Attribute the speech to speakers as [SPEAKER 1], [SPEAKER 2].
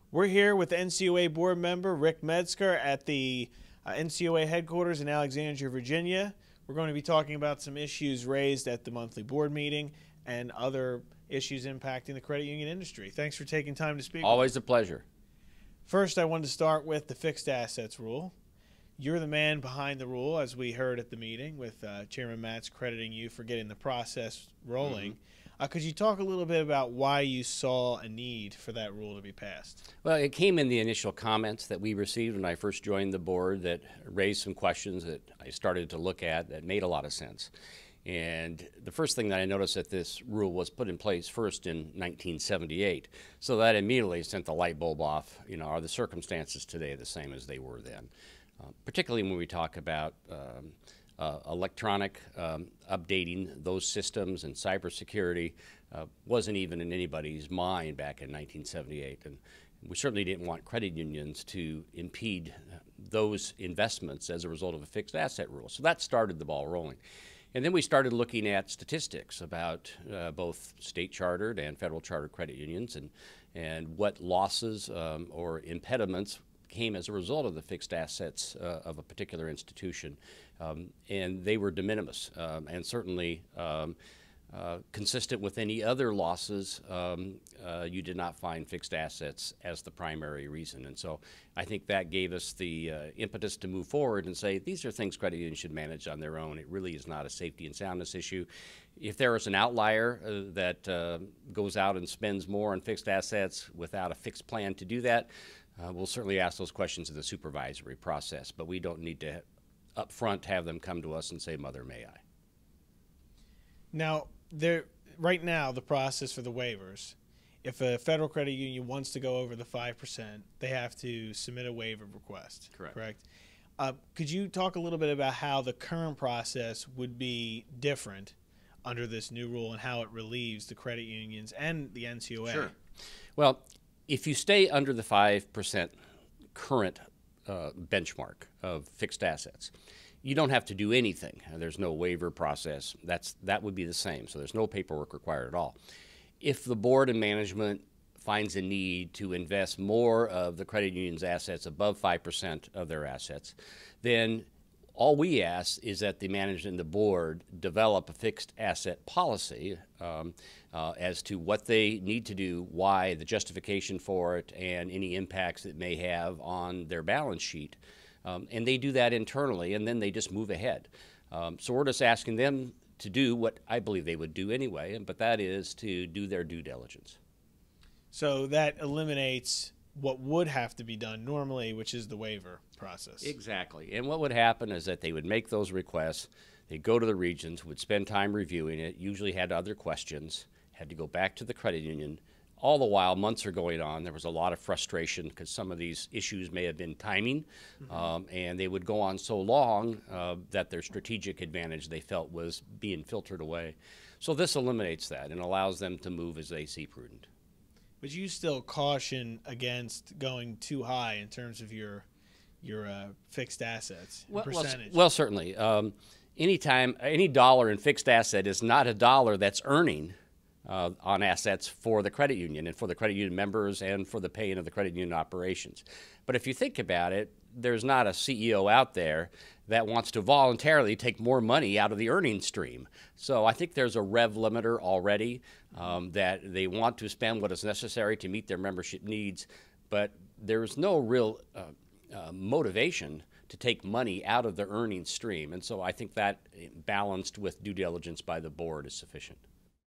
[SPEAKER 1] We're here with NCOA board member Rick Metsger at the NCOA headquarters in Alexandria, Virginia. We're going to be talking about some issues raised at the monthly board meeting and other issues impacting the credit union industry. Thanks for taking time to speak.
[SPEAKER 2] Always a pleasure.
[SPEAKER 1] First, I wanted to start with the fixed assets rule. You're the man behind the rule, as we heard at the meeting, with Chairman Matz crediting you for getting the process rolling. Could you talk a little bit about why you saw a need for that rule to be passed?
[SPEAKER 2] Well, it came in the initial comments that we received when I first joined the board that raised some questions that I started to look at that made a lot of sense. And the first thing that I noticed that this rule was put in place first in 1978. So that immediately sent the light bulb off. You know, are the circumstances today the same as they were then? Particularly when we talk about electronic updating those systems and cybersecurity wasn't even in anybody's mind back in 1978. And we certainly didn't want credit unions to impede those investments as a result of a fixed asset rule. So that started the ball rolling. And then we started looking at statistics about both state chartered and federal chartered credit unions and what losses or impediments came as a result of the fixed assets of a particular institution. And they were de minimis and certainly consistent with any other losses. You did not find fixed assets as the primary reason. And so I think that gave us the impetus to move forward and say these are things credit unions should manage on their own. It really is not a safety and soundness issue. If there is an outlier that goes out and spends more on fixed assets without a fixed plan to do that, we'll certainly ask those questions in the supervisory process, but we don't need to up front have them come to us and say, "Mother, may I?"
[SPEAKER 1] Now, right now, the process for the waivers, if a federal credit union wants to go over the 5%, they have to submit a waiver request. Correct? Could you talk a little bit about how the current process would be different under this new rule and how it relieves the credit unions and the NCOA?
[SPEAKER 2] Sure. Well, if you stay under the 5% current benchmark of fixed assets, you don't have to do anything. There's no waiver process. That would be the same. So there's no paperwork required at all. If the board and management finds a need to invest more of the credit union's assets above 5% of their assets, then all we ask is that the management and the board develop a fixed asset policy as to what they need to do, why, the justification for it, and any impacts it may have on their balance sheet. And they do that internally, and then they just move ahead. So we're just asking them to do what I believe they would do anyway, but that is to do their due diligence.
[SPEAKER 1] So that eliminates what would have to be done normally, which is the waiver process.
[SPEAKER 2] Exactly. And what would happen is that they would make those requests, they'd go to the regions, would spend time reviewing it, usually had other questions, had to go back to the credit union. All the while, months are going on. There was a lot of frustration because some of these issues may have been timing, and they would go on so long that their strategic advantage they felt was being filtered away. So this eliminates that and allows them to move as they see prudent.
[SPEAKER 1] But you still caution against going too high in terms of your fixed assets percentage.
[SPEAKER 2] Well, certainly. Any dollar in fixed asset is not a dollar that's earning on assets for the credit union and for the credit union members and for the paying of the credit union operations. But if you think about it, there's not a CEO out there that wants to voluntarily take more money out of the earning stream. So I think there's a rev limiter already that they want to spend what is necessary to meet their membership needs, but there's no real motivation to take money out of the earning stream. And so I think that balanced with due diligence by the board is sufficient.